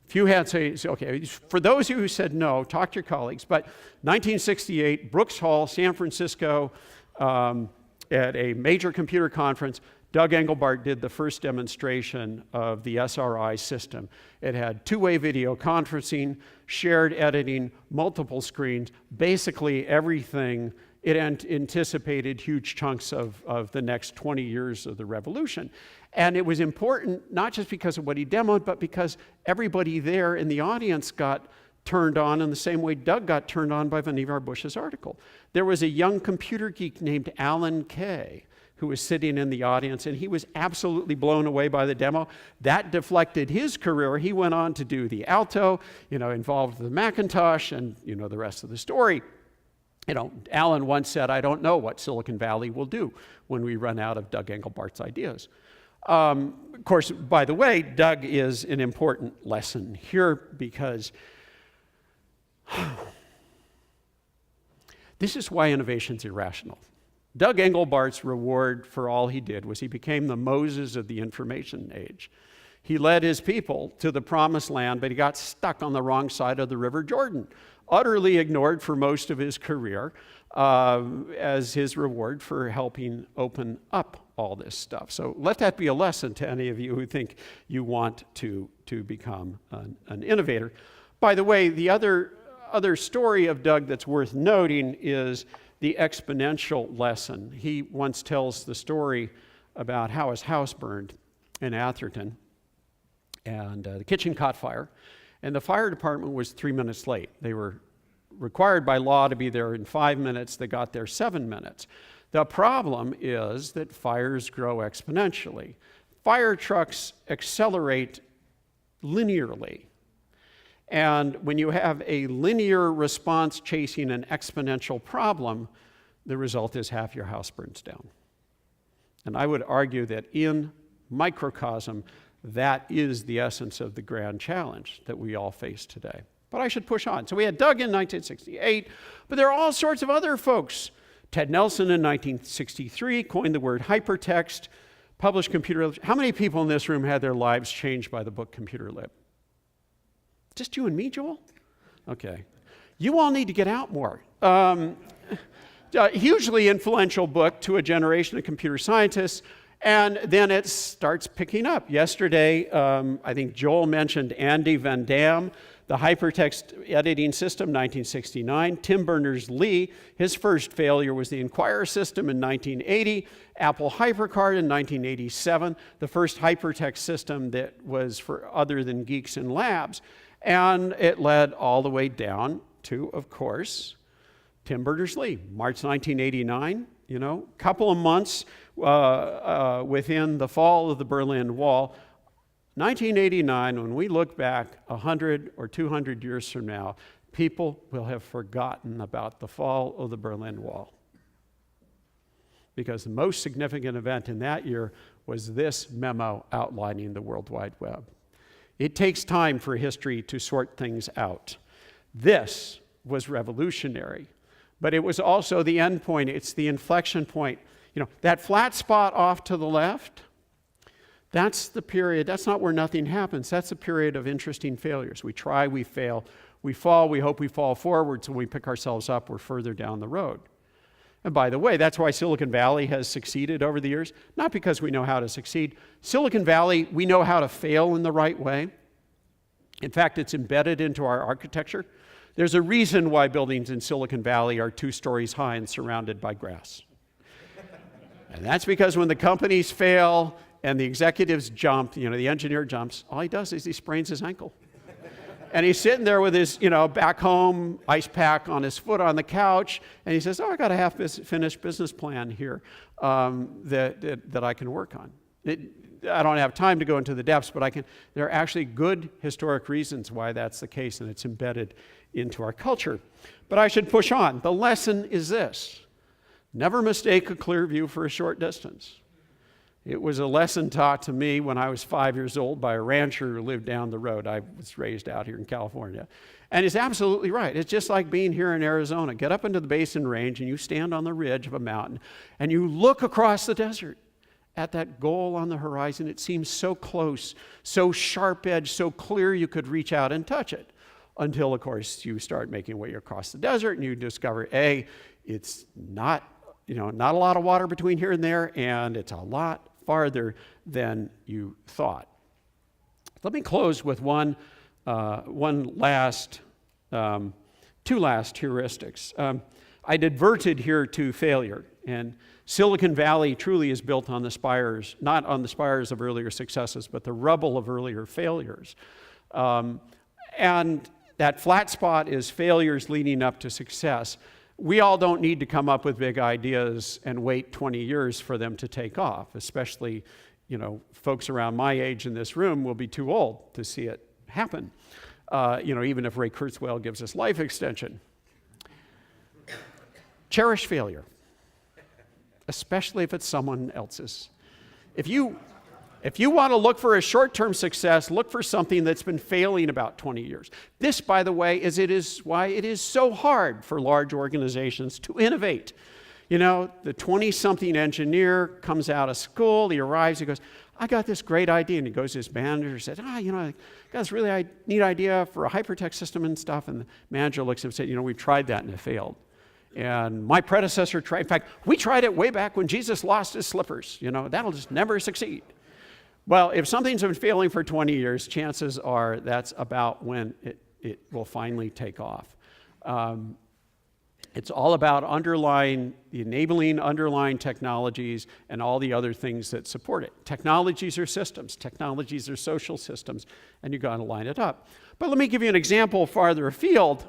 Few hands say, okay, for those of you who said no, talk to your colleagues. But 1968, Brooks Hall, San Francisco, at a major computer conference, Doug Engelbart did the first demonstration of the SRI system. It had two-way video conferencing, shared editing, multiple screens, basically everything. It anticipated huge chunks of the next 20 years of the revolution. And it was important, not just because of what he demoed, but because everybody there in the audience got turned on in the same way Doug got turned on by Vannevar Bush's article. There was a young computer geek named Alan Kay who was sitting in the audience, and he was absolutely blown away by the demo. That deflected his career. He went on to do the Alto, involved with the Macintosh, and the rest of the story. Alan once said, I don't know what Silicon Valley will do when we run out of Doug Engelbart's ideas. Of course, by the way, Doug is an important lesson here because this is why innovation's irrational. Doug Engelbart's reward for all he did was he became the Moses of the information age. He led his people to the promised land, but he got stuck on the wrong side of the River Jordan, utterly ignored for most of his career as his reward for helping open up all this stuff. So let that be a lesson to any of you who think you want to become an innovator. By the way, the other story of Doug that's worth noting is the exponential lesson. He once tells the story about how his house burned in Atherton, and the kitchen caught fire, and the fire department was 3 minutes late. They were required by law to be there in 5 minutes. They got there 7 minutes. The problem is that fires grow exponentially. Fire trucks accelerate linearly. And when you have a linear response chasing an exponential problem, the result is half your house burns down. And I would argue that in microcosm, that is the essence of the grand challenge that we all face today. But I should push on. So we had Doug in 1968, but there are all sorts of other folks. Ted Nelson in 1963 coined the word hypertext, published Computer Lib. How many people in this room had their lives changed by the book Computer Lib? Just you and me, Joel? Okay. You all need to get out more. Hugely influential book to a generation of computer scientists, and then it starts picking up. Yesterday, I think Joel mentioned Andy Van Dam, the hypertext editing system, 1969. Tim Berners-Lee, his first failure was the Inquirer system in 1980. Apple HyperCard in 1987, the first hypertext system that was for other than geeks and labs. And it led all the way down to, of course, Tim Berners-Lee, March 1989, couple of months within the fall of the Berlin Wall. 1989, when we look back 100 or 200 years from now, people will have forgotten about the fall of the Berlin Wall. Because the most significant event in that year was this memo outlining the World Wide Web. It takes time for history to sort things out. This was revolutionary, but it was also the end point. It's the inflection point. That flat spot off to the left, that's the period. That's not where nothing happens. That's a period of interesting failures. We try, we fail, we fall, we hope we fall forward, so when we pick ourselves up, we're further down the road. And by the way, that's why Silicon Valley has succeeded over the years, not because we know how to succeed. Silicon Valley, we know how to fail in the right way. In fact, it's embedded into our architecture. There's a reason why buildings in Silicon Valley are 2 stories high and surrounded by grass. And that's because when the companies fail and the executives jump, the engineer jumps, all he does is he sprains his ankle. And he's sitting there with his, back home ice pack on his foot on the couch, and he says, I got a half-finished business plan here that I can work on. I don't have time to go into the depths, but there are actually good historic reasons why that's the case, and it's embedded into our culture. But I should push on. The lesson is this: never mistake a clear view for a short distance. It was a lesson taught to me when I was 5 years old by a rancher who lived down the road. I was raised out here in California. And he's absolutely right. It's just like being here in Arizona. Get up into the Basin Range and you stand on the ridge of a mountain and you look across the desert at that goal on the horizon. It seems so close, so sharp-edged, so clear you could reach out and touch it. Until, of course, you start making your way across the desert and you discover, it's not a lot of water between here and there, and it's a lot farther than you thought. Let me close with two last heuristics. I adverted here to failure, and Silicon Valley truly is built on the spires, not on the spires of earlier successes, but the rubble of earlier failures. And that flat spot is failures leading up to success. We all don't need to come up with big ideas and wait 20 years for them to take off, especially, folks around my age in this room will be too old to see it happen, even if Ray Kurzweil gives us life extension. Cherish failure, especially if it's someone else's. If you want to look for a short-term success, look for something that's been failing about 20 years. This, by the way, is why it is so hard for large organizations to innovate. The 20-something engineer comes out of school, he arrives, he goes, I got this great idea. And he goes to his manager and said, I got this really neat idea for a hypertext system and stuff. And the manager looks at him and said, we've tried that and it failed. And my predecessor tried, in fact, we tried it way back when Jesus lost his slippers. That'll just never succeed. Well, if something's been failing for 20 years, chances are that's about when it will finally take off. It's all about the enabling underlying technologies and all the other things that support it. Technologies are systems. Technologies are social systems, and you've got to line it up. But let me give you an example farther afield.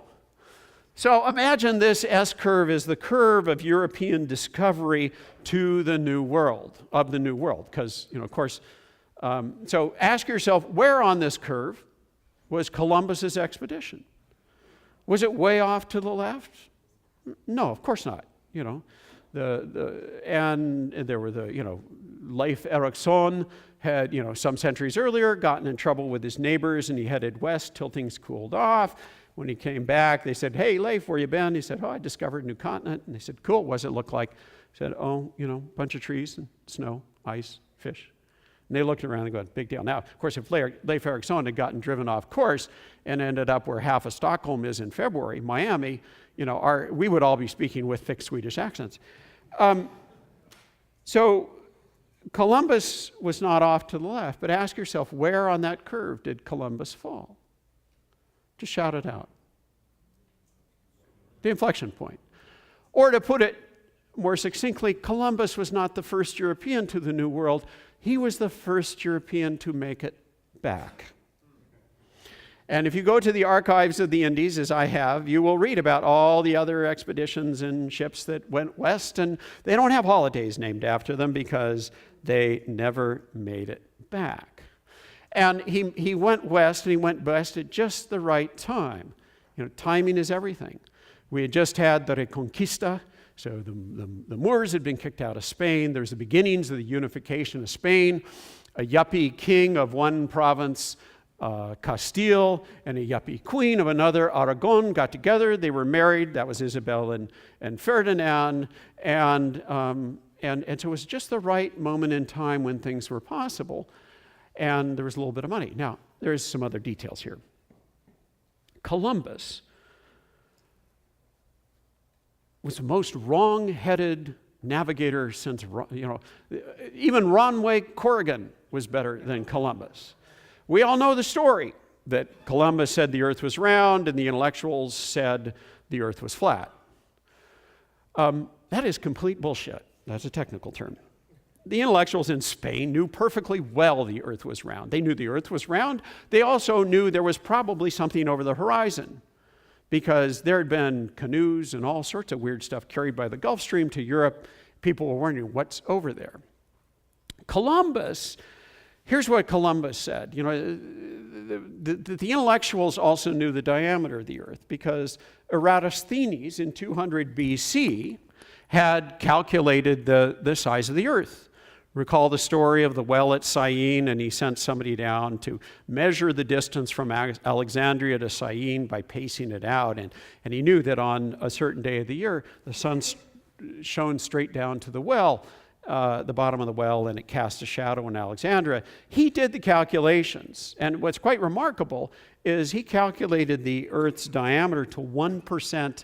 So imagine this S-curve is the curve of European discovery to the New World, because, of course, so ask yourself, where on this curve was Columbus's expedition? Was it way off to the left? No, of course not. And there were Leif Erikson had, some centuries earlier gotten in trouble with his neighbors and he headed west till things cooled off. When he came back, they said, hey, Leif, where you been? He said, I discovered a new continent. And they said, cool, what does it look like? He said, bunch of trees and snow, ice, fish. And they looked around and go, big deal. Now, of course, if Leif Erikson had gotten driven off course and ended up where half of Stockholm is in February, Miami, we would all be speaking with thick Swedish accents. So Columbus was not off to the left, but ask yourself, where on that curve did Columbus fall? Just shout it out. The inflection point. Or to put it more succinctly, Columbus was not the first European to the New World. He was the first European to make it back. And if you go to the archives of the Indies, as I have, you will read about all the other expeditions and ships that went west, and they don't have holidays named after them because they never made it back. And he went west, and he went west at just the right time. Timing is everything. We had just had the Reconquista, so the Moors had been kicked out of Spain. There's the beginnings of the unification of Spain. A yuppie king of one province, Castile, and a yuppie queen of another, Aragon, got together. They were married. That was Isabel and Ferdinand. And so it was just the right moment in time when things were possible. And there was a little bit of money. Now, there's some other details here. Columbus was the most wrong-headed navigator since, even Ronway Corrigan was better than Columbus. We all know the story that Columbus said the earth was round and the intellectuals said the earth was flat. That is complete bullshit. That's a technical term. the intellectuals in Spain knew perfectly well the earth was round. They knew the earth was round. They also knew there was probably something over the horizon, because there had been canoes and all sorts of weird stuff carried by the Gulf Stream to Europe. People were wondering what's over there. Columbus, here's what Columbus said. You know, the intellectuals also knew the diameter of the earth, because Eratosthenes in 200 BC had calculated the size of the earth. Recall the story of the well at Syene, and he sent somebody down to measure the distance from Alexandria to Syene by pacing it out. And he knew that on a certain day of the year, the sun shone straight down to the well, the bottom of the well, and it cast a shadow in Alexandria. He did the calculations. And what's quite remarkable is he calculated the Earth's diameter to 1%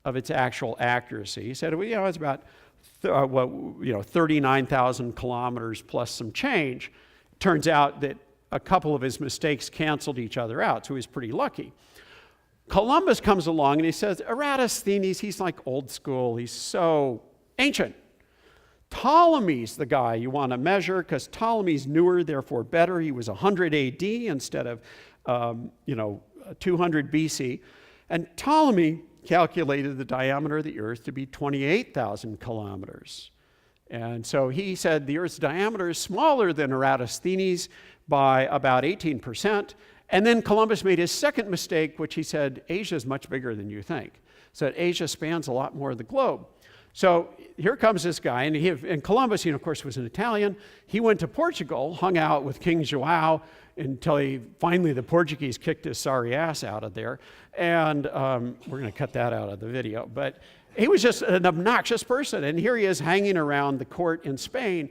of its actual accuracy. He said, well, you know, it's about 39,000 kilometers plus some change. Turns out that a couple of his mistakes canceled each other out, so he was pretty lucky. Columbus comes along and he says, Eratosthenes, he's like old school, he's so ancient. Ptolemy's the guy you want to measure, because Ptolemy's newer, therefore better. He was 100 AD instead of 200 BC. And Ptolemy calculated the diameter of the earth to be 28,000 kilometers. And so he said the earth's diameter is smaller than Eratosthenes by about 18%. And then Columbus made his second mistake, which he said, Asia is much bigger than you think. So Asia spans a lot more of the globe. So here comes this guy, and Columbus, of course, was an Italian. He went to Portugal, hung out with King João until finally the Portuguese kicked his sorry ass out of there. And we're going to cut that out of the video. But he was just an obnoxious person. And here he is hanging around the court in Spain.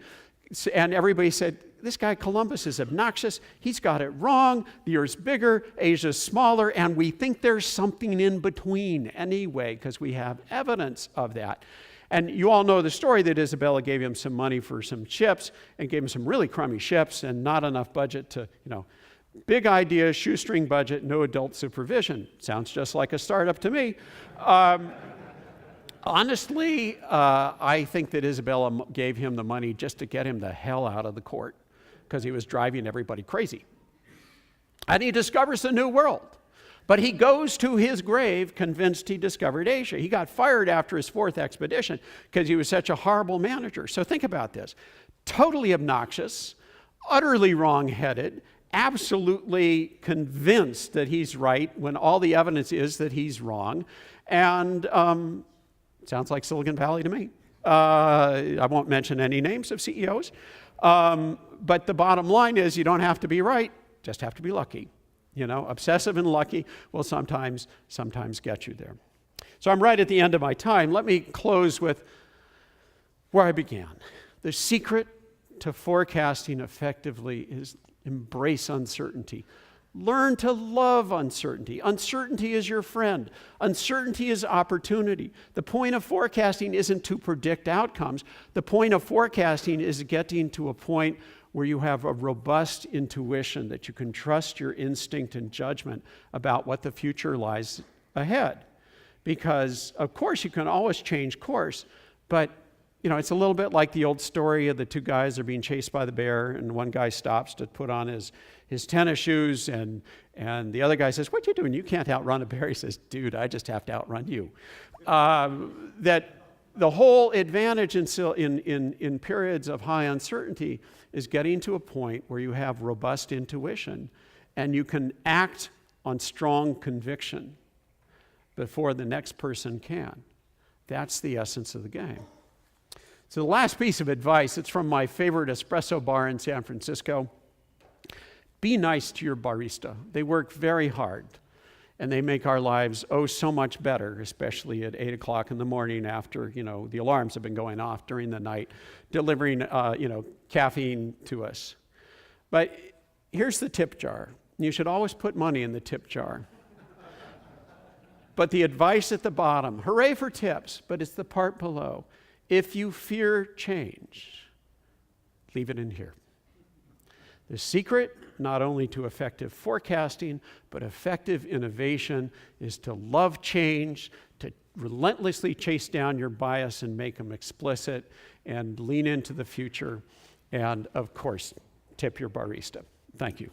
And everybody said, this guy Columbus is obnoxious. He's got it wrong. The earth's bigger, Asia's smaller, and we think there's something in between anyway, because we have evidence of that. And you all know the story that Isabella gave him some money for some ships and gave him some really crummy ships and not enough budget to, big idea, shoestring budget, no adult supervision. Sounds just like a startup to me. Honestly, I think that Isabella gave him the money just to get him the hell out of the court, because he was driving everybody crazy. And he discovers the New World. But he goes to his grave convinced he discovered Asia. He got fired after his fourth expedition because he was such a horrible manager. So think about this. Totally obnoxious, utterly wrong-headed, absolutely convinced that he's right when all the evidence is that he's wrong. And sounds like Silicon Valley to me. I won't mention any names of CEOs. But the bottom line is you don't have to be right, just have to be lucky. Obsessive and lucky will sometimes get you there. So I'm right at the end of my time. Let me close with where I began. The secret to forecasting effectively is embrace uncertainty. Learn to love uncertainty. Uncertainty is your friend. Uncertainty is opportunity. The point of forecasting isn't to predict outcomes. The point of forecasting is getting to a point where you have a robust intuition that you can trust your instinct and judgment about what the future lies ahead. Because, of course, you can always change course, but it's a little bit like the old story of the two guys are being chased by the bear, and one guy stops to put on his tennis shoes, and the other guy says, "What you doing? You can't outrun a bear." He says, "Dude, I just have to outrun you." That the whole advantage in periods of high uncertainty is getting to a point where you have robust intuition and you can act on strong conviction before the next person can. That's the essence of the game. So the last piece of advice, it's from my favorite espresso bar in San Francisco. Be nice to your barista. They work very hard. And they make our lives so much better, especially at 8 o'clock in the morning after, the alarms have been going off during the night, delivering, caffeine to us. But here's the tip jar. You should always put money in the tip jar. But the advice at the bottom, hooray for tips, but it's the part below. If you fear change, leave it in here. The secret, not only to effective forecasting, but effective innovation, is to love change, to relentlessly chase down your bias and make them explicit, and lean into the future. And of course, tip your barista. Thank you.